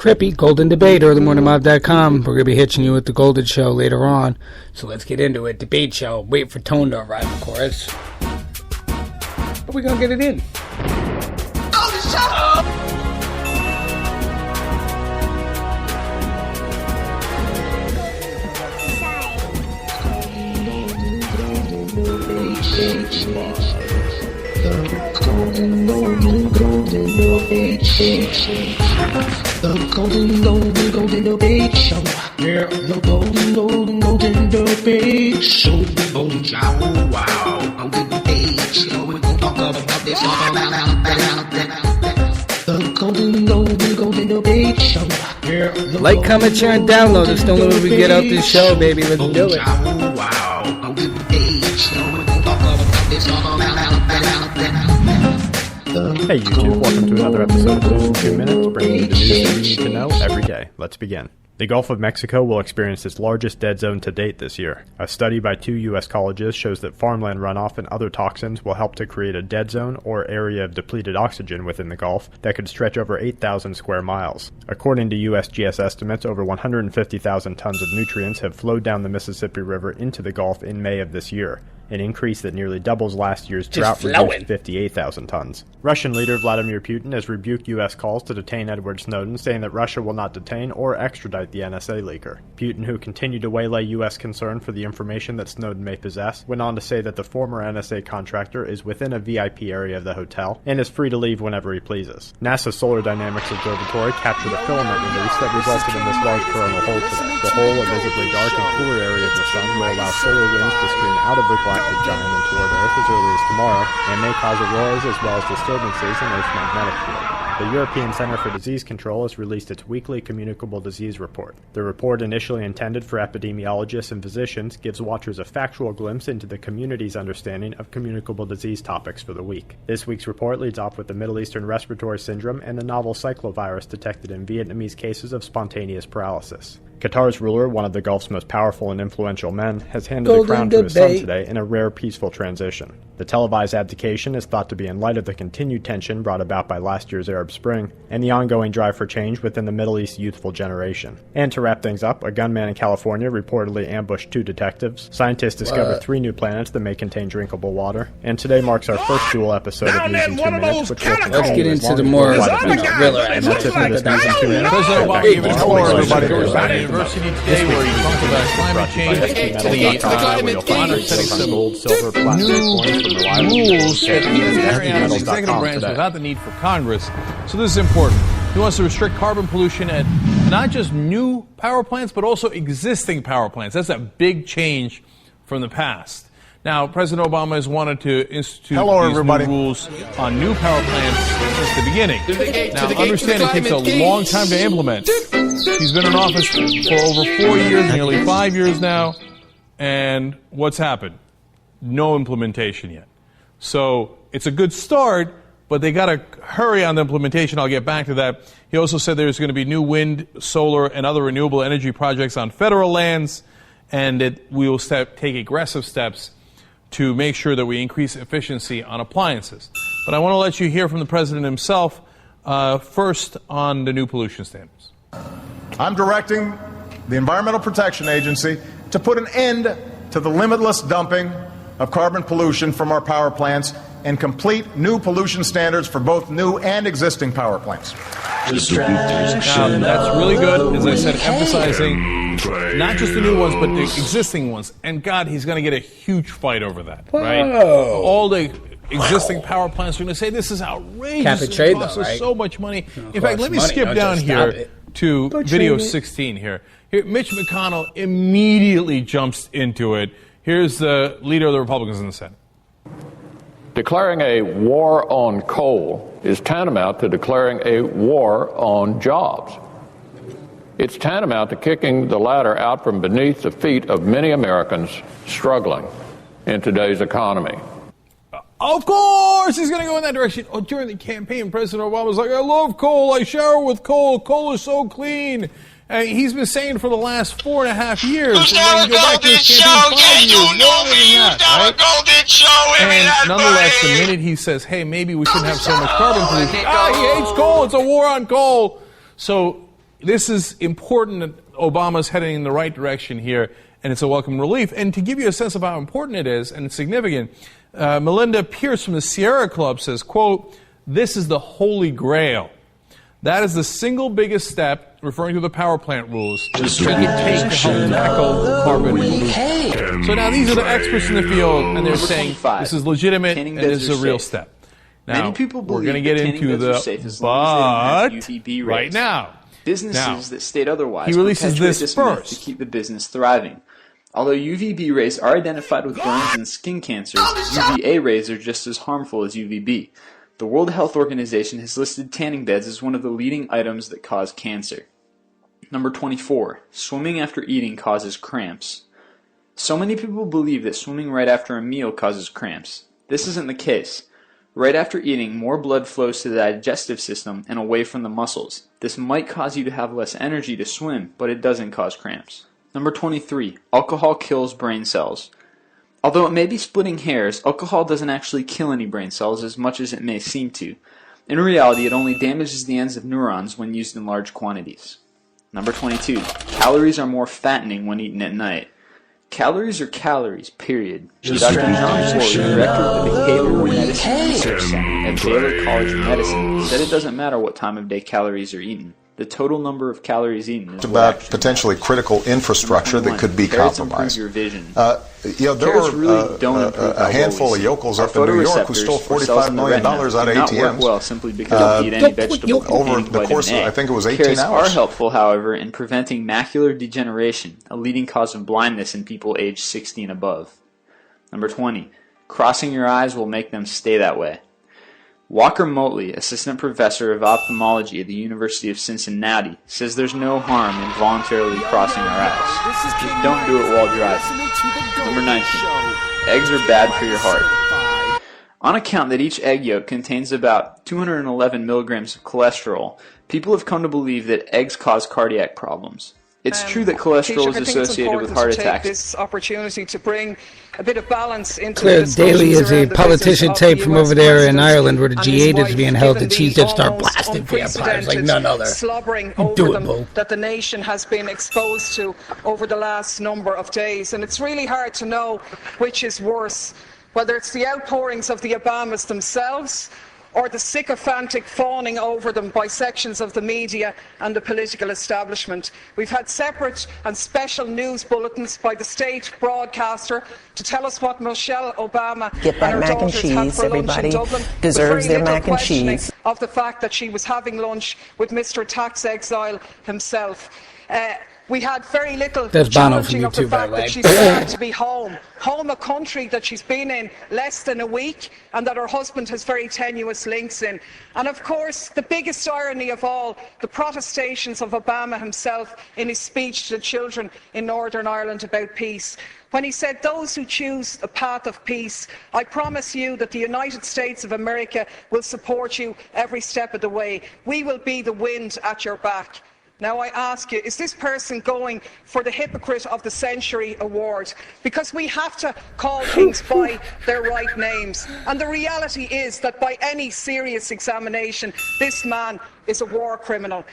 Crippy, Golden Debate, earlymorningmob.com. We're going to be hitching you with the Golden Show later on. So let's get into it. Debate show. Wait for Tone to arrive, of course. But we're going to get it in. Golden Show! The Golden Debate Show. Yeah, the Golden Debate Show. Golden Show. Wow. Golden Debate Show. We're gonna talk about this all about the Golden Debate Show. Yeah, like, comment, share, and download us. Don't let me get out this show, baby. Let's do it. Wow. Golden Debate Show. We're gonna talk about this all about Hey YouTube, welcome to another episode of News in 2 Minutes, bringing you the news that you need to know every day. Let's begin. The Gulf of Mexico will experience its largest dead zone to date this year. A study by 2 U.S. colleges shows that farmland runoff and other toxins will help to create a dead zone, or area of depleted oxygen within the Gulf, that could stretch over 8,000 square miles. According to USGS estimates, over 150,000 tons of nutrients have flowed down the Mississippi River into the Gulf in May of this year, an increase that nearly doubles last year's drought-reduced 58,000 tons. Russian leader Vladimir Putin has rebuked U.S. calls to detain Edward Snowden, saying that Russia will not detain or extradite the NSA leaker. Putin, who continued to waylay U.S. concern for the information that Snowden may possess, went on to say that the former NSA contractor is within a VIP area of the hotel and is free to leave whenever he pleases. NASA's Solar Dynamics Observatory captured a filament release that resulted in this large coronal hole today. The hole, a visibly dark and cooler area of the sun, will allow solar winds to stream out of the galactic giant and toward Earth as early as tomorrow, and may cause auroras as well as disturbances in Earth's magnetic field. The European Center for Disease Control has released its weekly Communicable Disease Report. The report, initially intended for epidemiologists and physicians, gives watchers a factual glimpse into the community's understanding of communicable disease topics for the week. This week's report leads off with the Middle Eastern Respiratory Syndrome and the novel cyclovirus detected in Vietnamese cases of spontaneous paralysis. Qatar's ruler, one of the Gulf's most powerful and influential men, has handed the crown to his son today in a rare peaceful transition. The televised abdication is thought to be in light of the continued tension brought about by last year's Arab Spring and the ongoing drive for change within the Middle East youthful generation. And to wrap things up, a gunman in California reportedly ambushed 2 detectives. Scientists discovered 3 new planets that may contain drinkable water. And today marks our first dual episode of News in 2 Minutes, which will continue. Let's get into the more thriller. And that's it for this News in 2 Minutes. President Obama gave a tour of everybody University today where he talked about climate change, the honor setting some gold, silver, plastic, new rules that he can carry out the executive branch without the need for Congress. So this is important. He wants to restrict carbon pollution at not just new power plants, but also existing power plants. That's a big change from the past. Now, President Obama has wanted to institute these new rules on new power plants since the beginning. Now, understand it takes a long time to implement. He's been in office for over 4 years, nearly 5 years now, and what's happened? No implementation yet. So it's a good start, but they got to hurry on the implementation. I'll get back to that. He also said there's going to be new wind, solar, and other renewable energy projects on federal lands, and that we will take aggressive steps to make sure that we increase efficiency on appliances. But I want to let you hear from the president himself first on the new pollution standards. I'm directing the Environmental Protection Agency to put an end to the limitless dumping of carbon pollution from our power plants and complete new pollution standards for both new and existing power plants. Now, that's really good, as I said, emphasizing not just the new ones, but the existing ones. And God, he's going to get a huge fight over that, right? All the existing power plants are going to say, this is outrageous. It costs us so much money. In fact, let me skip down here to video 16 here. Mitch McConnell immediately jumps into it. Here's the leader of the Republicans in the Senate. Declaring a war on coal is tantamount to declaring a war on jobs. It's tantamount to kicking the ladder out from beneath the feet of many Americans struggling in today's economy. Of course he's going to go in that direction. Oh, during the campaign, President Obama was like, I love coal. I shower with coal. Coal is so clean. He's been saying for the last 4.5 years. Who's got a Golden Show? Yeah, you know me. Who's got a Golden Show? And nonetheless, the minute he says, hey, maybe we shouldn't have so much carbon pollution, he hates coal. It's a war on coal. So this is important that Obama's heading in the right direction here, and it's a welcome relief. And to give you a sense of how important it is and significant, Melinda Pierce from the Sierra Club says, quote, "This is the holy grail. That is the single biggest step," referring to the power plant rules, "that you take to help tackle carbon pollution." So now these are the experts in the field, and they're saying this is legitimate and this is a real step. Now, many people believe we're going to get into the but right now. Businesses that state otherwise he releases this first to keep the business thriving. Although UVB rays are identified with burns and skin cancers, UVA rays are just as harmful as UVB. The World Health Organization has listed tanning beds as one of the leading items that cause cancer. Number 24. Swimming after eating causes cramps. So many people believe that swimming right after a meal causes cramps. This isn't the case. Right after eating, more blood flows to the digestive system and away from the muscles. This might cause you to have less energy to swim, but it doesn't cause cramps. Number 23. Alcohol kills brain cells. Although it may be splitting hairs, alcohol doesn't actually kill any brain cells as much as it may seem to. In reality, it only damages the ends of neurons when used in large quantities. Number 22. Calories are more fattening when eaten at night. Calories are calories, period. Dr. John Ford, director of the Behavioral Medicine Research Center at Baylor College of Medicine, said it doesn't matter what time of day calories are eaten. The total number of calories eaten is about potentially critical infrastructure that could be compromised. Your vision. There were a handful of yokels up in New York who stole $45 million out of ATMs. Well, simply because they eat any vegetable over the course of, I think it was 18 Carrots hours. are helpful, however, in preventing macular degeneration, a leading cause of blindness in people aged 60 and above. Number 20. Crossing your eyes will make them stay that way. Walker Motley, assistant professor of ophthalmology at the University of Cincinnati, says there's no harm in voluntarily crossing our eyes. Just don't do it while driving. Number 19. Eggs are bad for your heart. On account that each egg yolk contains about 211 milligrams of cholesterol, people have come to believe that eggs cause cardiac problems. It's true that cholesterol is associated with heart attacks. This opportunity to bring a bit of balance into Claire Daly is a politician tape from over there in Ireland where the G8 is being held, and she's just start blasting vampires like none other. Slobbering over them that the nation has been exposed to over the last number of days, and it's really hard to know which is worse, whether it's the outpourings of the Obamas themselves or the sycophantic fawning over them by sections of the media and the political establishment. We've had separate and special news bulletins by the state broadcaster to tell us what Michelle Obama and her daughters had for lunch in Dublin. Deserves their mac and cheese. Of the fact that she was having lunch with Mr. Tax Exile himself. We had very little challenging of the fact that she's glad to be home. Home, a country that she's been in less than a week and that her husband has very tenuous links in. And of course, the biggest irony of all, the protestations of Obama himself in his speech to the children in Northern Ireland about peace. When he said, "Those who choose the path of peace, I promise you that the United States of America will support you every step of the way. We will be the wind at your back." Now I ask you, is this person going for the Hypocrite of the Century award? Because we have to call things by their right names. And the reality is that by any serious examination, this man is a war criminal.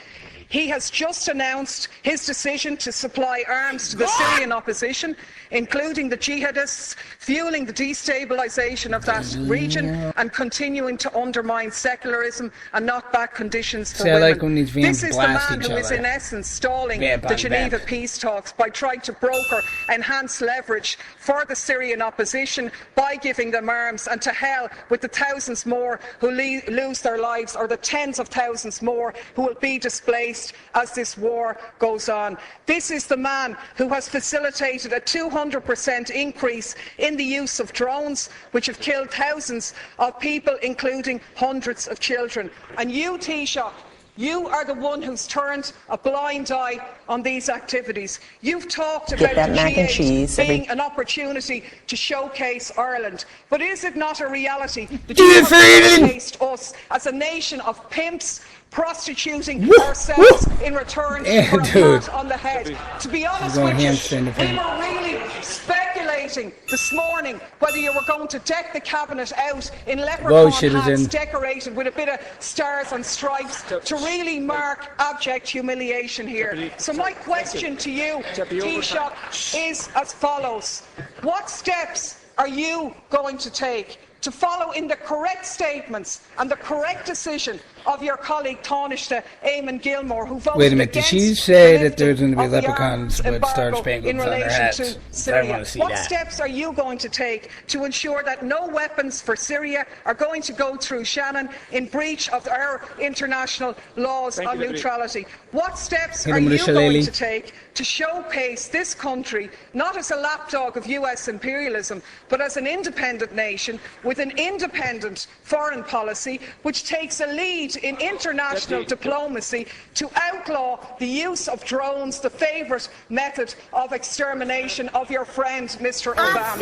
He has just announced his decision to supply arms to the Syrian opposition, including the jihadists, fueling the destabilisation of that region and continuing to undermine secularism and knock back conditions for women. Like when these this is the man who is in essence stalling the Geneva peace talks by trying to broker enhanced leverage for the Syrian opposition by giving them arms, and to hell with the thousands more who lose their lives, or the tens of thousands more who will be displaced as this war goes on. This is the man who has facilitated a 200% increase in the use of drones, which have killed thousands of people, including hundreds of children. And you, Taoiseach, you are the one who's turned a blind eye on these activities. You've talked about the G8 being an opportunity to showcase Ireland. But is it not a reality that you have showcased us as a nation of pimps, prostituting ourselves in return for a pat on the head? To be honest with you, we were really speculating debating this morning whether you were going to deck the cabinet out in leprechaun hats decorated with a bit of stars and stripes to really mark abject humiliation here. So my question to you, Taoiseach, is as follows. What steps are you going to take to follow in the correct statements and the correct decision of your colleague Taoiseach Eamon Gilmore, who voted Wait a minute, did she say that there's going to be leprechauns with in relation to Syria? What that. steps are you going to take to ensure that no weapons for Syria are going to go through Shannon in breach of our international laws on neutrality? What steps are you going to take to showcase this country not as a lapdog of US imperialism, but as an independent nation with an independent foreign policy which takes a lead in international diplomacy to outlaw the use of drones, the favourite method of extermination of your friend Mr. Obama?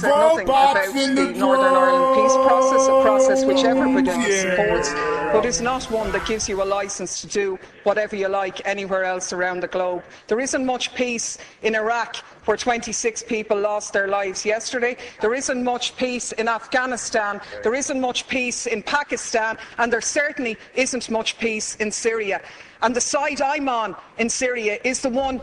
Nothing about the Northern Ireland peace process, a process which everybody supports, but is not one that gives you a licence to do whatever you like anywhere else around the globe. There isn't much peace in Iraq, where 26 people lost their lives yesterday. There isn't much peace in Afghanistan. There isn't much peace in Pakistan. And there certainly isn't much peace in Syria. And the side I'm on in Syria is the one,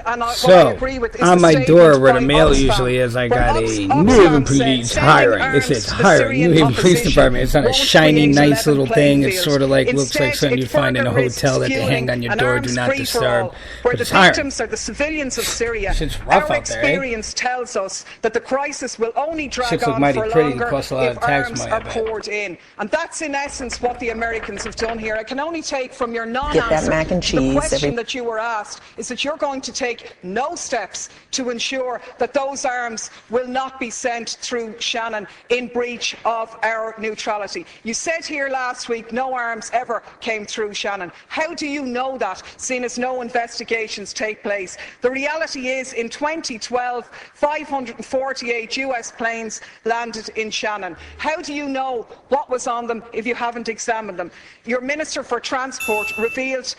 and what I agree with, is on the my door where the by mail Oxfam, usually is, I got a Oxfam New Haven said Police sending hiring. It arms says to the hiring. Syrian New Haven Police opposition Department. It's not a won't shiny, create a nice level little playing thing. It's field. sort of like looks Instead, like something you it find in a further risks hotel that they hang fueling on your an door. arms Do not free-for-all, disturb. where But the it's hiring. victims are the civilians of Syria. Shit's rough Our out there, experience tells us that the crisis will only drag Shit's look on mighty for pretty. longer Costs a lot if of tax arms money, are I bet. poured in. And that's in essence what the Americans have done here. I can only take from your Get that non-answer mac and the cheese question that you were asked is that you're going to take no steps to ensure that those arms will not be sent through Shannon in breach of our neutrality. You said here last week no arms ever came through Shannon. How do you know that, seeing as no investigations take place? The reality is, in 2012, 548 US planes landed in Shannon. How do you know what was on them if you haven't examined them? Your Minister for Transport revealed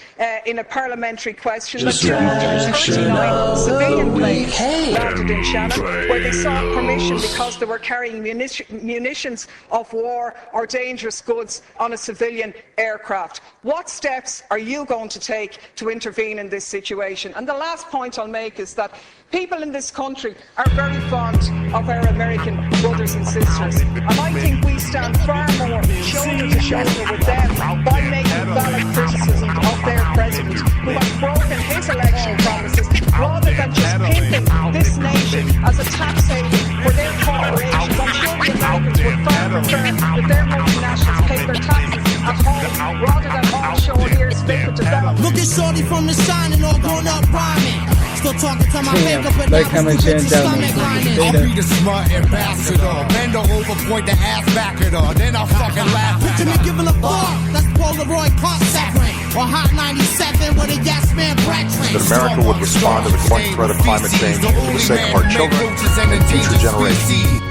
in a parliamentary question that 239 civilian planes landed in Shannon, where they sought permission because they were carrying munitions of war or dangerous goods on a civilian aircraft. What steps are you going to take to intervene in this situation? And the last point I'll make is that people in this country are very fond of our American brothers and sisters, and I think we stand far more shoulder to shoulder with them by making valid criticism of their president, who has broken his election promises, rather than just pimping this nation as a tax haven for their corporations. I'm sure the Americans would far prefer that their multinationals pay their taxes at home rather than offshore here speaking to development. Look at Shorty from the shine and all grown up rhyming. Still talking to my makeup and like how much down I'll be the smart ambassador. Bend her over, point the ass back at her. Then I'll fucking laugh. Picture me giving a fuck. That's Polaroid car severing. Or Hot 97 with a yes man Brad train. That America would respond to the growing threat of climate change for the sake of our children and future generations.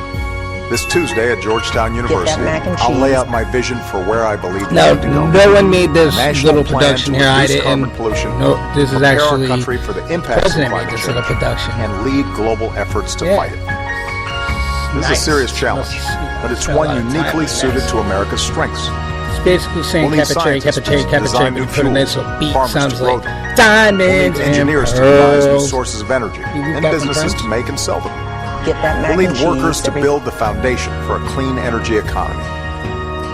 This Tuesday at Georgetown University, I'll lay out my vision for where I believe we have to go. No one made this National little plan production to here. I reduce didn't. carbon pollution, No, this is prepare actually our country for the impacts of President made climate this change, little production. and lead global efforts to fight it. This is a serious challenge, but it's one uniquely suited to America's strengths. It's basically saying We'll need capture, scientists capture, to capture, design and new put a nice fuels, little beat. farmers to Sounds grow like them. diamonds We'll need and engineers to devise new pearls. sources of energy and businesses to make and sell them. Get that mac We'll and need workers cheese to build the foundation for a clean energy economy.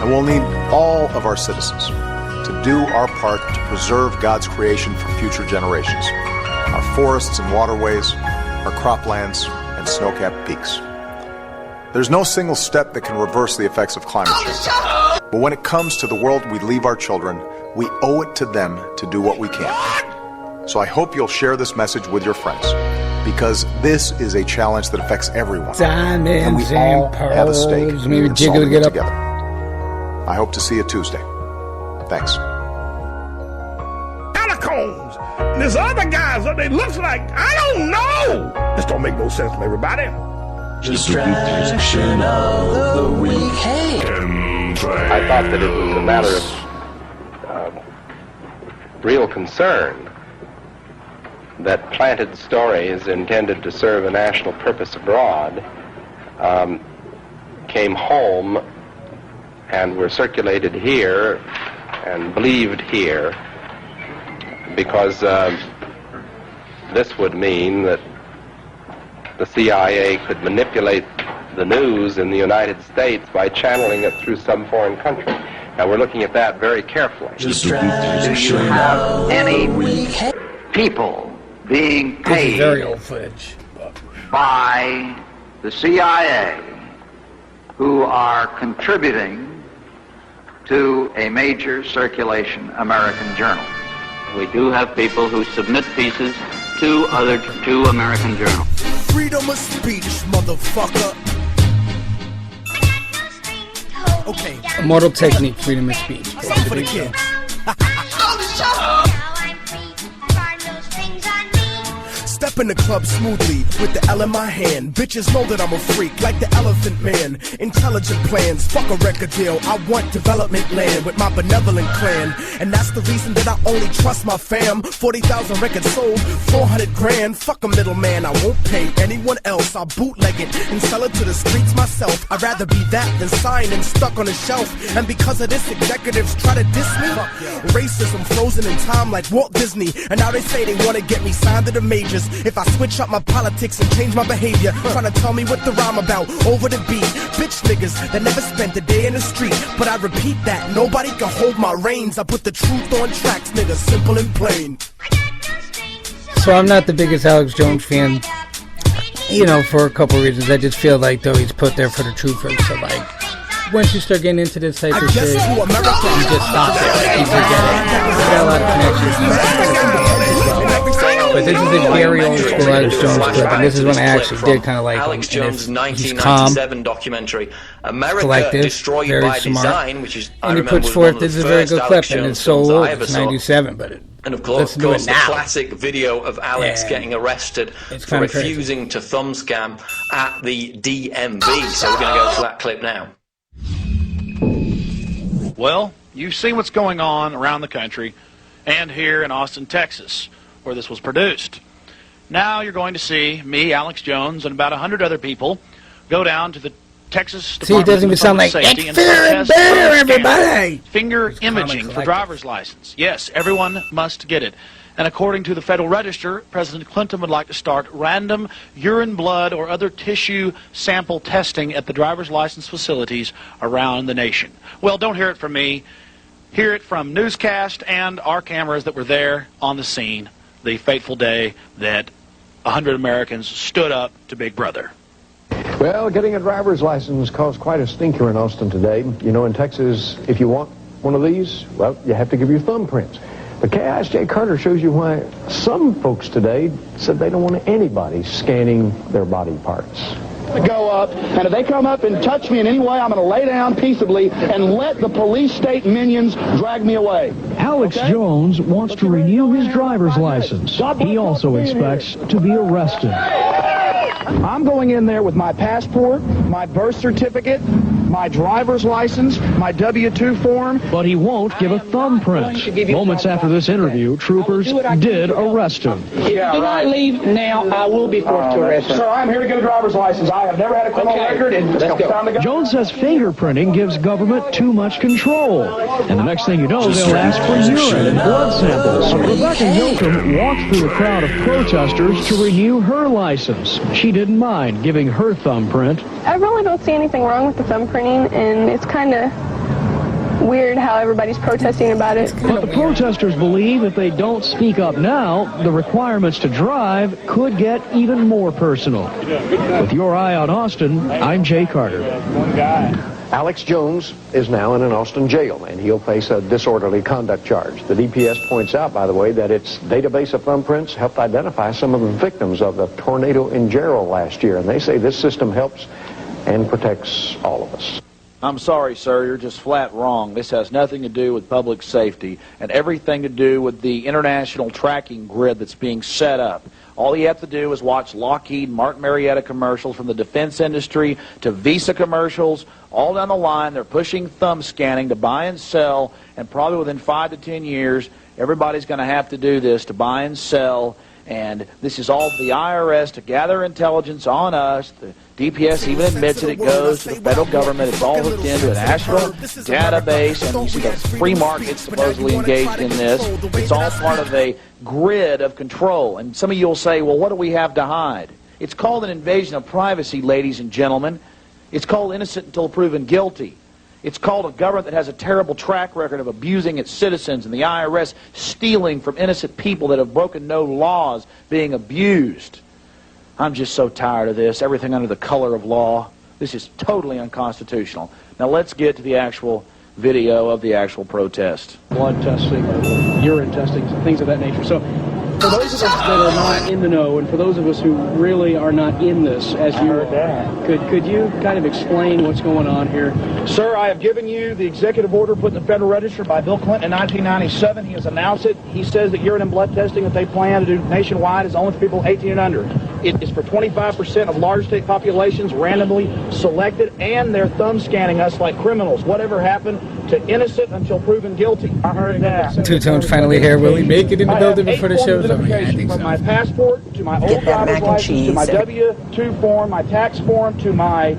And we'll need all of our citizens to do our part to preserve God's creation for future generations. Our forests and waterways, our croplands and snow-capped peaks. There's no single step that can reverse the effects of climate change. But when it comes to the world we leave our children, we owe it to them to do what we can. So I hope you'll share this message with your friends, because this is a challenge that affects everyone. Diamonds And we all have a stake Maybe in jiggle solving it it up. together. I hope to see you Tuesday. Thanks. Catacombs. And there's other guys, what they look like, I don't know. This don't make no sense to everybody. Distraction of the week. Hey. I thought that it was a matter of real concern that planted stories intended to serve a national purpose abroad came home and were circulated here and believed here, because this would mean that the CIA could manipulate the news in the United States by channeling it through some foreign country. Now, we're looking at that very carefully. Do you have any people being paid very old footage by the CIA who are contributing to a major circulation American journal? We do have people who submit pieces to American journals. Freedom of speech, motherfucker. Okay. Immortal Technique, freedom of speech. Something for the kids. Step in the club smoothly with the L in my hand. Bitches know that I'm a freak, like the Elephant Man. Intelligent plans, fuck a record deal. I want development land with my benevolent clan. And that's the reason that I only trust my fam. 40,000 records sold, 400 grand. Fuck a middleman, I won't pay anyone else. I'll bootleg it and sell it to the streets myself. I'd rather be that than signed and stuck on a shelf. And because of this, executives try to diss me. Racism frozen in time like Walt Disney. And now they say they want to get me signed to the majors. If I switch up my politics and change my behavior, trying to tell me what the rhyme about over the beat. Bitch niggas that never spent a day in the street. But I repeat that, nobody can hold my reins. I put the truth on tracks, nigga, simple and plain. So I'm not the biggest Alex Jones fan, you know, for a couple reasons. I just feel like, though, he's put there for the truthers. So, like, once you start getting into this type of shit, you just stop it. Like, you forget it. You got a lot of connections. But this is a very old school Alex Jones clip, and this is when I actually did kind of like Alex him. Jones' 1997 documentary, America Destroyed by Design, which is, and he puts forth, this is a very good clip, and it's so old, it's 97, but and of course the classic video of Alex getting arrested for refusing to thumb scam at the DMV. So we're going to go to that clip now. Well, you've seen what's going on around the country and here in Austin, Texas, where this was produced. Now you're going to see me, Alex Jones, and about 100 other people go down to the Texas Department of Public Safety and protest everybody. Finger imaging for driver's license. Yes, everyone must get it. And according to the Federal Register, President Clinton would like to start random urine, blood, or other tissue sample testing at the driver's license facilities around the nation. Well, don't hear it from me. Hear it from newscast and our cameras that were there on the scene the fateful day that 100 Americans stood up to Big Brother. Well, getting a driver's license caused quite a stinker in Austin today. You know, in Texas, if you want one of these, well, you have to give your thumbprints. But KISJ Carter shows you why some folks today said they don't want anybody scanning their body parts. Go up, and if they come up and touch me in any way, I'm going to lay down peaceably and let the police state minions drag me away. Alex Jones wants to renew his driver's license. He also expects to be arrested. I'm going in there with my passport, my birth certificate, my driver's license, my W-2 form. But he won't give a thumbprint. Moments after this interview, troopers did arrest him. If you do not leave now, I will be forced to arrest you. Sir, I'm here to get a driver's license. I have never had a criminal record, and it's time to go. Jones says fingerprinting gives government too much control. And the next thing you know, they'll ask for urine and blood samples. Rebecca Yoakum walked through a crowd of protesters to renew her license. She didn't mind giving her thumbprint. I really don't see anything wrong with the thumbprinting, and it's kind of weird how everybody's protesting about it. But the protesters believe if they don't speak up now, the requirements to drive could get even more personal. With your eye on Austin, I'm Jay Carter. Alex Jones is now in an Austin jail, and he'll face a disorderly conduct charge. The DPS points out, by the way, that its database of thumbprints helped identify some of the victims of the tornado in Gerald last year, and they say this system helps and protects all of us. I'm sorry, sir, you're just flat wrong. This has nothing to do with public safety and everything to do with the international tracking grid that's being set up. All you have to do is watch Lockheed, Martin Marietta commercials from the defense industry to Visa commercials. All down the line, they're pushing thumb scanning to buy and sell, and probably within 5 to 10 years, everybody's going to have to do this to buy and sell And this is all the IRS to gather intelligence on us. The DPS even admits it goes to the federal government. It's all hooked into a national database, and you see the free market supposedly engaged in this. It's all part of a grid of control. And some of you will say, well, what do we have to hide? It's called an invasion of privacy, ladies and gentlemen. It's called innocent until proven guilty. It's called a government that has a terrible track record of abusing its citizens, and the IRS stealing from innocent people that have broken no laws being abused. I'm just so tired of this. Everything under the color of law. This is totally unconstitutional. Now let's get to the actual video of the actual protest. Blood testing, urine testing, things of that nature. So for those of us that are not in the know, and for those of us who really are not in this, as you could you kind of explain what's going on here? Sir, I have given you the executive order put in the Federal Register by Bill Clinton in 1997. He has announced it. He says that urine and blood testing that they plan to do nationwide is only for people 18 and under. It is for 25% of large state populations randomly selected, and they're thumb scanning us like criminals. Whatever happened to innocent until proven guilty? I heard that. Two Tones finally here. Will he make it in the building before the show's over? Yeah, I think so. From my passport to my old driver's license to my W-2 form, my tax form, to my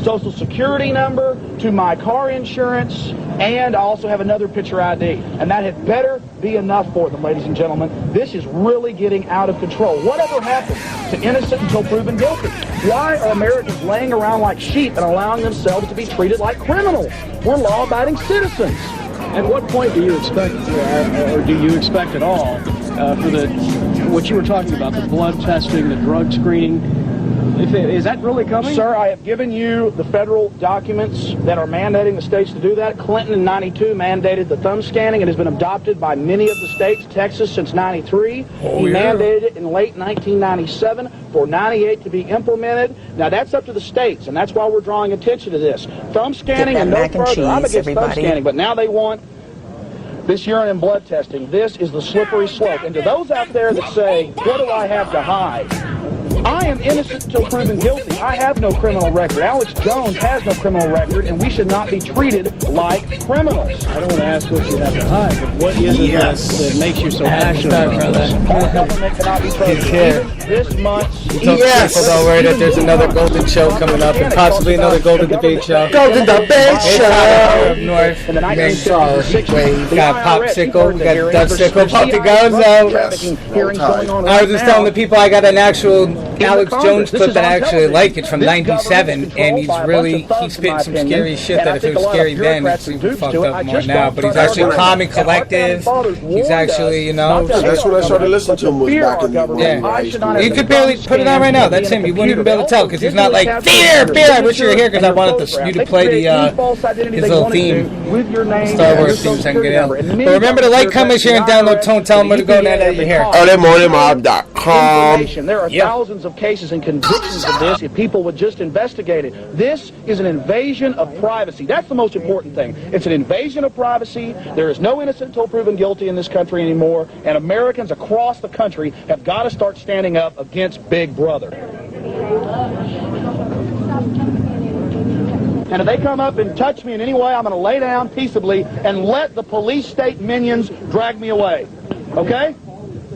Social Security number, to my car insurance, and I also have another picture ID. And that had better be enough for them, ladies and gentlemen. This is really getting out of control. Whatever happened to innocent until proven guilty? Why are Americans laying around like sheep and allowing themselves to be treated like criminals? We're law-abiding citizens. At what point do you expect, or do you expect at all, for what you were talking about, the blood testing, the drug screening? Is that really coming? Sir, I have given you the federal documents that are mandating the states to do that. Clinton in 92 mandated the thumb scanning. It has been adopted by many of the states. Texas since 93. He mandated it in late 1997 for 98 to be implemented. Now that's up to the states, and that's why we're drawing attention to this. Thumb scanning and no further. I'm against thumb scanning, but now they want this urine and blood testing. This is the slippery slope. And to those out there that say, what do I have to hide? I am innocent until proven guilty. I have no criminal record. Alex Jones has no criminal record, and we should not be treated like criminals. I don't want to ask what you have to hide, but what is it that makes you so passionate about this? Our government cannot be trusted. Even this month, people don't worry that there's another Golden show coming up, and possibly another Golden Debate show. Golden Debate Show! Up north, named Saul. We got Popsicle, we got Dutch Sickle, Pop the Guns out. I was just telling the people I got an actual Alex Jones clip that I actually like. It's from '97, and he's spitting some scary shit that if it was scary then, it's even fucked up more now. But he's actually calm and collective. He's actually, That's what I started listening to him was back in the day. You could barely put it on right now. That's him. You wouldn't even be able to tell because he's not like, fear, fear. I wish you were here because I wanted you to play his little theme. Star Wars theme so I can get out. But remember to like, comment, share, and download Tone. Tell them where to go now that you're here. EarlyMorningMob.com. There are thousands of cases and convictions of this if people would just investigate it. This is an invasion of privacy. That's the most important thing. It's an invasion of privacy. There is no innocent until proven guilty in this country anymore, and Americans across the country have got to start standing up against Big Brother. And if they come up and touch me in any way, I'm going to lay down peaceably and let the police state minions drag me away. Okay?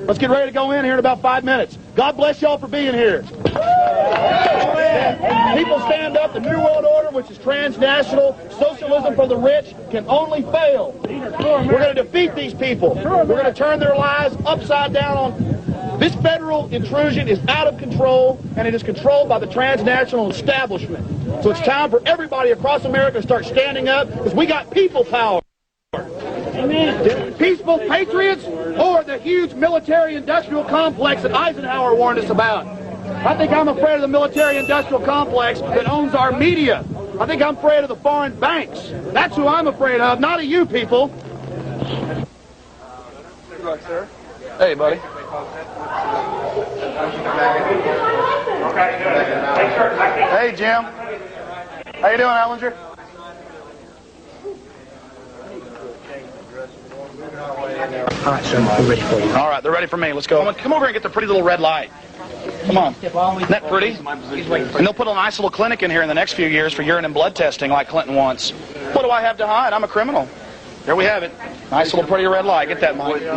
Let's get ready to go in here in about 5 minutes. God bless y'all for being here. People stand up. The New World Order, which is transnational, socialism for the rich, can only fail. We're going to defeat these people. We're going to turn their lives upside down on. This federal intrusion is out of control, and it is controlled by the transnational establishment. So it's time for everybody across America to start standing up, because we got people power. Amen. Peaceful patriots or the huge military-industrial complex that Eisenhower warned us about. I think I'm afraid of the military-industrial complex that owns our media. I think I'm afraid of the foreign banks. That's who I'm afraid of, not of you people. Good luck, sir. Hey, buddy. Hey, Jim. How you doing, Ellinger? All right, sir, we're ready for you. All right, they're ready for me. Let's go. Come over and get the pretty little red light. Come on. Isn't that pretty? And they'll put a nice little clinic in here in the next few years for urine and blood testing like Clinton wants. What do I have to hide? I'm a criminal. There we have it. Nice little pretty red light. Get that, Mike. There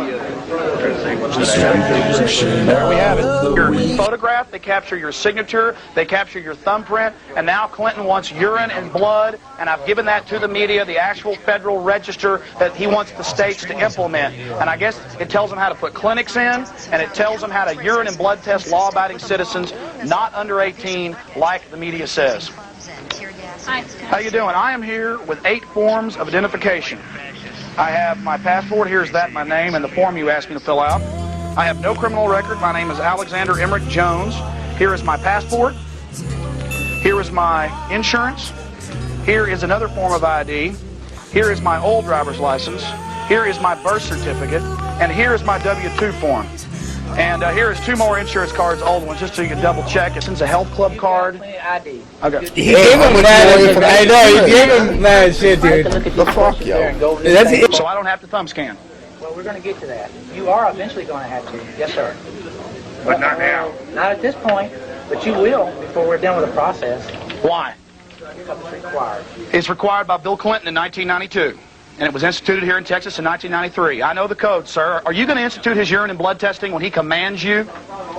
we have it. Your photograph, they capture your signature, they capture your thumbprint, and now Clinton wants urine and blood, and I've given that to the media, the actual federal register that he wants the states to implement. And I guess it tells them how to put clinics in, and it tells them how to urine and blood test law-abiding citizens not under 18 like the media says. How you doing? I am here with 8 forms of identification. I have my passport. Here's that, my name, and the form you asked me to fill out. I have no criminal record. My name is Alexander Emmerich Jones. Here is my passport. Here is my insurance. Here is another form of ID. Here is my old driver's license. Here is my birth certificate. And here is my W-2 form. And here is 2 more insurance cards, old ones, just so you can double check. It's a health club card. ID. Okay. He gave him mad. I know, he gave him mad shit, dude. The fuck, yo. So I don't have to thumb scan. Well, we're going to get to that. You are eventually going to have to. Yes, sir. But not now. Not at this point, but you will before we're done with the process. Why? Because it's required. It's required by Bill Clinton in 1992. And it was instituted here in Texas in 1993. I know the code, sir. Are you going to institute his urine and blood testing when he commands you?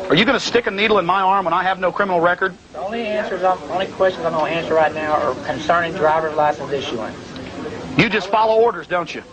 Are you going to stick a needle in my arm when I have no criminal record? The only questions I'm going to answer right now are concerning driver's license issuance. You just follow orders, don't you?